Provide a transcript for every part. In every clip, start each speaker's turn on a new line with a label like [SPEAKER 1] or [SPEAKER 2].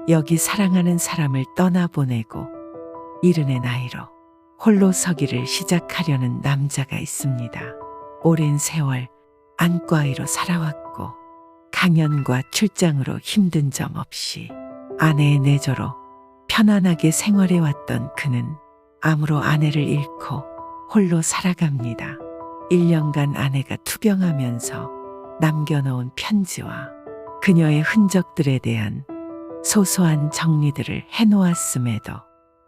[SPEAKER 1] 여기 사랑하는 사람을 떠나보내고 이른의 나이로 홀로 서기를 시작하려는 남자가 있습니다. 오랜 세월 안과의로 살아왔고 강연과 출장으로 힘든 점 없이 아내의 내조로 편안하게 생활해왔던 그는 암으로 아내를 잃고 홀로 살아갑니다. 1년간 아내가 투병하면서 남겨놓은 편지와 그녀의 흔적들에 대한 소소한 정리들을 해놓았음에도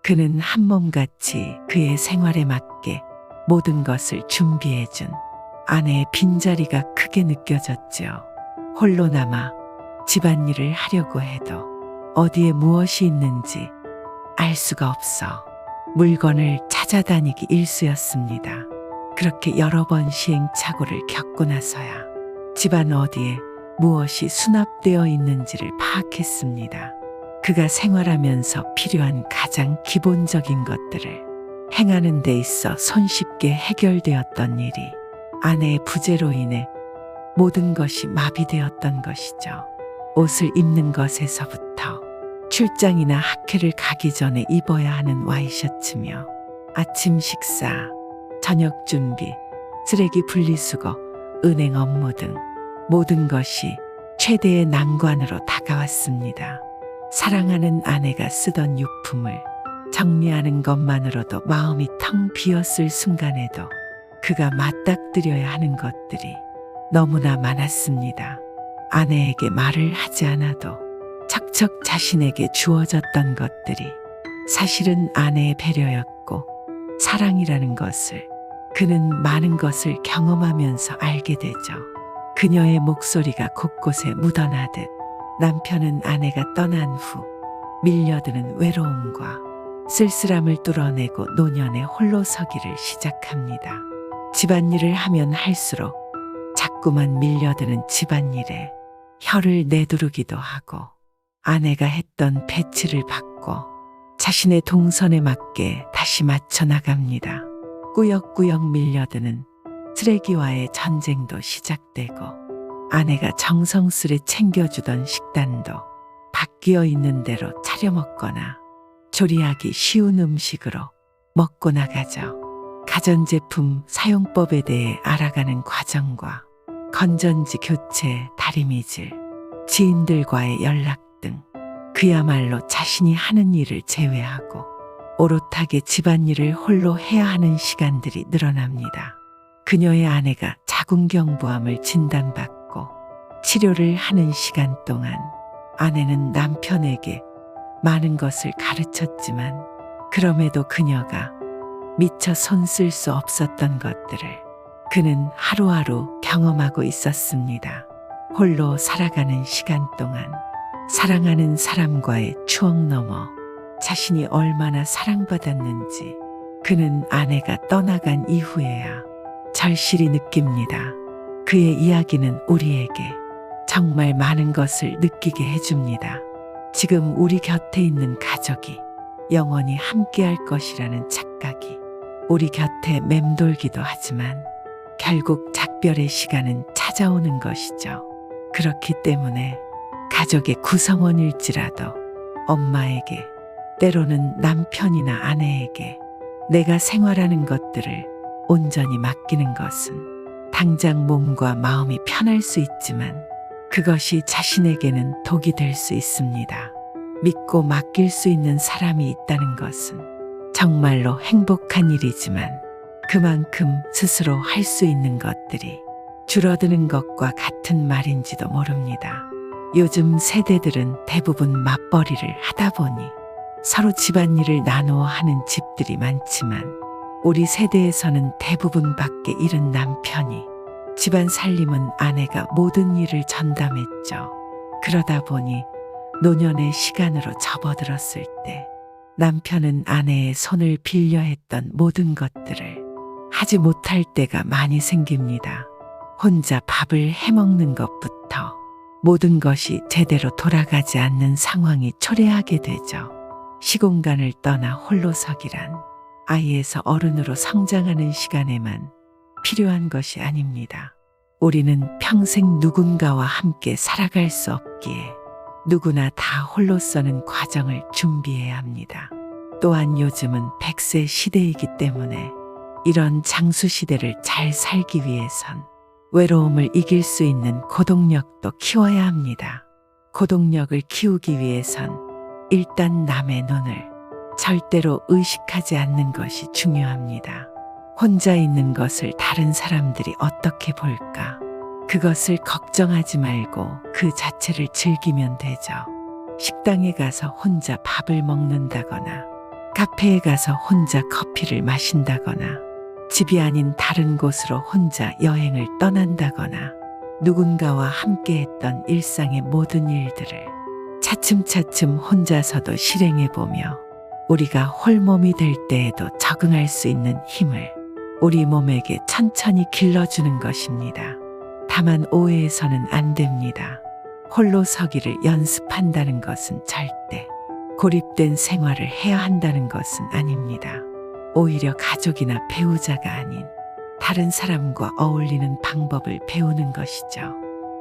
[SPEAKER 1] 그는 한몸같이 그의 생활에 맞게 모든 것을 준비해준 아내의 빈자리가 크게 느껴졌죠. 홀로 남아 집안일을 하려고 해도 어디에 무엇이 있는지 알 수가 없어 물건을 찾아다니기 일쑤였습니다. 그렇게 여러 번 시행착오를 겪고 나서야 집안 어디에 무엇이 수납되어 있는지를 파악했습니다. 그가 생활하면서 필요한 가장 기본적인 것들을 행하는 데 있어 손쉽게 해결되었던 일이 아내의 부재로 인해 모든 것이 마비되었던 것이죠. 옷을 입는 것에서부터 출장이나 학회를 가기 전에 입어야 하는 와이셔츠며 아침 식사, 저녁 준비, 쓰레기 분리수거, 은행 업무 등 모든 것이 최대의 난관으로 다가왔습니다. 사랑하는 아내가 쓰던 유품을 정리하는 것만으로도 마음이 텅 비었을 순간에도 그가 맞닥뜨려야 하는 것들이 너무나 많았습니다. 아내에게 말을 하지 않아도 척척 자신에게 주어졌던 것들이 사실은 아내의 배려였고 사랑이라는 것을 그는 많은 것을 경험하면서 알게 되죠. 그녀의 목소리가 곳곳에 묻어나듯 남편은 아내가 떠난 후 밀려드는 외로움과 쓸쓸함을 뚫어내고 노년에 홀로 서기를 시작합니다. 집안일을 하면 할수록 자꾸만 밀려드는 집안일에 혀를 내두르기도 하고 아내가 했던 배치를 바꿔 자신의 동선에 맞게 다시 맞춰 나갑니다. 꾸역꾸역 밀려드는 쓰레기와의 전쟁도 시작되고 아내가 정성스레 챙겨주던 식단도 바뀌어 있는 대로 차려 먹거나 조리하기 쉬운 음식으로 먹고 나가죠. 가전제품 사용법에 대해 알아가는 과정과 건전지 교체, 다리미질, 지인들과의 연락 등 그야말로 자신이 하는 일을 제외하고 오롯하게 집안일을 홀로 해야 하는 시간들이 늘어납니다. 그녀의 아내가 자궁경부암을 진단받고 치료를 하는 시간 동안 아내는 남편에게 많은 것을 가르쳤지만 그럼에도 그녀가 미처 손 쓸 수 없었던 것들을 그는 하루하루 경험하고 있었습니다. 홀로 살아가는 시간 동안 사랑하는 사람과의 추억 넘어 자신이 얼마나 사랑받았는지 그는 아내가 떠나간 이후에야 절실히 느낍니다. 그의 이야기는 우리에게 정말 많은 것을 느끼게 해줍니다. 지금 우리 곁에 있는 가족이 영원히 함께할 것이라는 착각이 우리 곁에 맴돌기도 하지만 결국 작별의 시간은 찾아오는 것이죠. 그렇기 때문에 가족의 구성원일지라도 엄마에게 때로는 남편이나 아내에게 내가 생활하는 것들을 온전히 맡기는 것은 당장 몸과 마음이 편할 수 있지만 그것이 자신에게는 독이 될 수 있습니다. 믿고 맡길 수 있는 사람이 있다는 것은 정말로 행복한 일이지만 그만큼 스스로 할 수 있는 것들이 줄어드는 것과 같은 말인지도 모릅니다. 요즘 세대들은 대부분 맞벌이를 하다 보니 서로 집안일을 나누어 하는 집들이 많지만 우리 세대에서는 대부분밖에 잃은 남편이 집안 살림은 아내가 모든 일을 전담했죠. 그러다 보니 노년의 시간으로 접어들었을 때 남편은 아내의 손을 빌려 했던 모든 것들을 하지 못할 때가 많이 생깁니다. 혼자 밥을 해먹는 것부터 모든 것이 제대로 돌아가지 않는 상황이 초래하게 되죠. 시공간을 떠나 홀로서기란 아이에서 어른으로 성장하는 시간에만 필요한 것이 아닙니다. 우리는 평생 누군가와 함께 살아갈 수 없기에 누구나 다 홀로 서는 과정을 준비해야 합니다. 또한 요즘은 100세 시대이기 때문에 이런 장수 시대를 잘 살기 위해선 외로움을 이길 수 있는 고독력도 키워야 합니다. 고독력을 키우기 위해선 일단 남의 눈을 절대로 의식하지 않는 것이 중요합니다. 혼자 있는 것을 다른 사람들이 어떻게 볼까? 그것을 걱정하지 말고 그 자체를 즐기면 되죠. 식당에 가서 혼자 밥을 먹는다거나, 카페에 가서 혼자 커피를 마신다거나, 집이 아닌 다른 곳으로 혼자 여행을 떠난다거나, 누군가와 함께 했던 일상의 모든 일들을 차츰차츰 혼자서도 실행해보며 우리가 홀몸이 될 때에도 적응할 수 있는 힘을 우리 몸에게 천천히 길러주는 것입니다. 다만 오해해서는 안 됩니다. 홀로 서기를 연습한다는 것은 절대 고립된 생활을 해야 한다는 것은 아닙니다. 오히려 가족이나 배우자가 아닌 다른 사람과 어울리는 방법을 배우는 것이죠.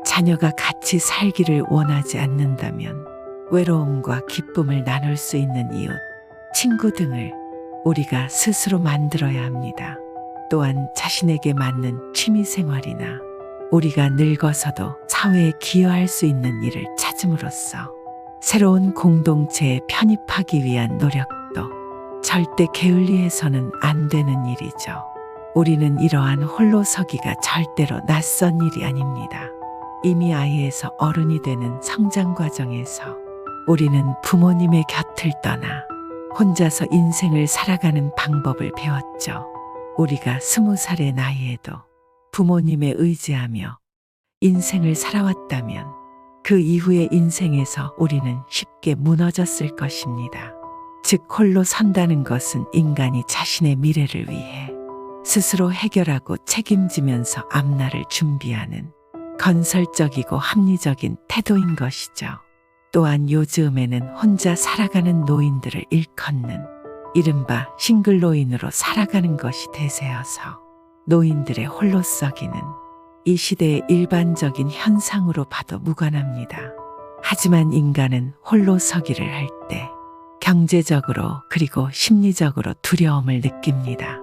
[SPEAKER 1] 자녀가 같이 살기를 원하지 않는다면 외로움과 기쁨을 나눌 수 있는 이웃, 친구 등을 우리가 스스로 만들어야 합니다. 또한 자신에게 맞는 취미생활이나 우리가 늙어서도 사회에 기여할 수 있는 일을 찾음으로써 새로운 공동체에 편입하기 위한 노력도 절대 게을리해서는 안 되는 일이죠. 우리는 이러한 홀로서기가 절대로 낯선 일이 아닙니다. 이미 아이에서 어른이 되는 성장 과정에서 우리는 부모님의 곁을 떠나 혼자서 인생을 살아가는 방법을 배웠죠. 우리가 20살의 나이에도 부모님에 의지하며 인생을 살아왔다면 그 이후의 인생에서 우리는 쉽게 무너졌을 것입니다. 즉 홀로 선다는 것은 인간이 자신의 미래를 위해 스스로 해결하고 책임지면서 앞날을 준비하는 건설적이고 합리적인 태도인 것이죠. 또한 요즘에는 혼자 살아가는 노인들을 일컫는 이른바 싱글노인으로 살아가는 것이 대세여서 노인들의 홀로서기는 이 시대의 일반적인 현상으로 봐도 무관합니다. 하지만 인간은 홀로서기를 할 때 경제적으로 그리고 심리적으로 두려움을 느낍니다.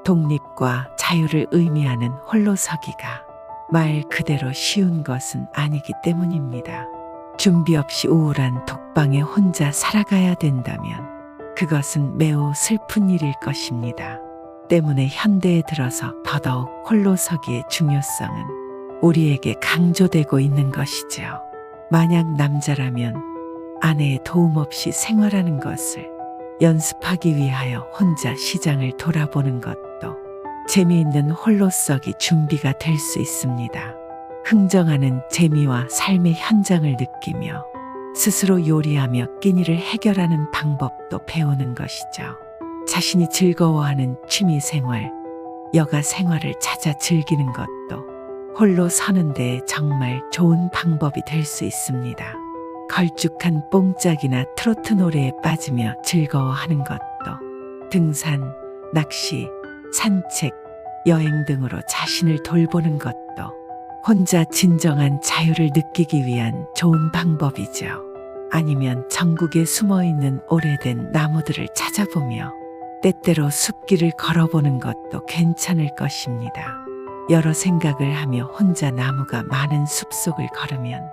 [SPEAKER 1] 독립과 자유를 의미하는 홀로서기가 말 그대로 쉬운 것은 아니기 때문입니다. 준비 없이 우울한 독방에 혼자 살아가야 된다면 그것은 매우 슬픈 일일 것입니다. 때문에 현대에 들어서 더더욱 홀로서기의 중요성은 우리에게 강조되고 있는 것이지요. 만약 남자라면 아내의 도움 없이 생활하는 것을 연습하기 위하여 혼자 시장을 돌아보는 것도 재미있는 홀로서기 준비가 될 수 있습니다. 흥정하는 재미와 삶의 현장을 느끼며 스스로 요리하며 끼니를 해결하는 방법도 배우는 것이죠. 자신이 즐거워하는 취미생활, 여가 생활을 찾아 즐기는 것도 홀로 서는 데 정말 좋은 방법이 될 수 있습니다. 걸쭉한 뽕짝이나 트로트 노래에 빠지며 즐거워하는 것도 등산, 낚시, 산책, 여행 등으로 자신을 돌보는 것도 혼자 진정한 자유를 느끼기 위한 좋은 방법이죠. 아니면 전국에 숨어있는 오래된 나무들을 찾아보며 때때로 숲길을 걸어보는 것도 괜찮을 것입니다. 여러 생각을 하며 혼자 나무가 많은 숲속을 걸으면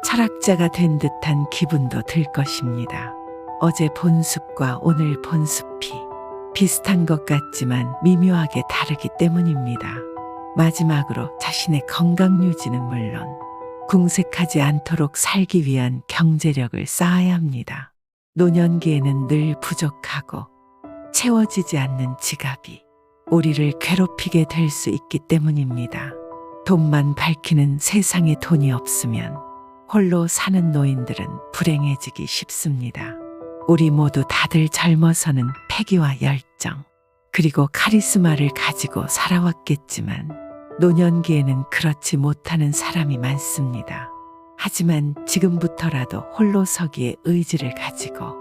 [SPEAKER 1] 철학자가 된 듯한 기분도 들 것입니다. 어제 본 숲과 오늘 본 숲이 비슷한 것 같지만 미묘하게 다르기 때문입니다. 마지막으로 자신의 건강 유지는 물론 궁색하지 않도록 살기 위한 경제력을 쌓아야 합니다. 노년기에는 늘 부족하고 채워지지 않는 지갑이 우리를 괴롭히게 될 수 있기 때문입니다. 돈만 밝히는 세상에 돈이 없으면 홀로 사는 노인들은 불행해지기 쉽습니다. 우리 모두 다들 젊어서는 패기와 열정, 그리고 카리스마를 가지고 살아왔겠지만 노년기에는 그렇지 못하는 사람이 많습니다. 하지만 지금부터라도 홀로 서기의 의지를 가지고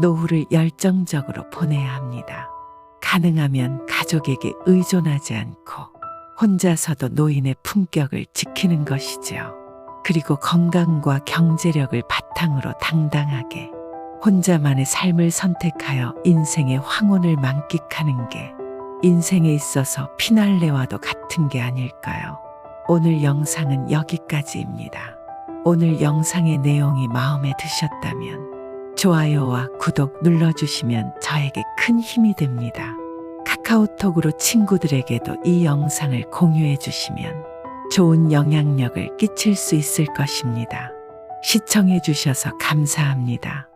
[SPEAKER 1] 노후를 열정적으로 보내야 합니다. 가능하면 가족에게 의존하지 않고 혼자서도 노인의 품격을 지키는 것이지요. 그리고 건강과 경제력을 바탕으로 당당하게 혼자만의 삶을 선택하여 인생의 황혼을 만끽하는 게 인생에 있어서 피날레와도 같은 게 아닐까요? 오늘 영상은 여기까지입니다. 오늘 영상의 내용이 마음에 드셨다면 좋아요와 구독 눌러주시면 저에게 큰 힘이 됩니다. 카카오톡으로 친구들에게도 이 영상을 공유해 주시면 좋은 영향력을 끼칠 수 있을 것입니다. 시청해 주셔서 감사합니다.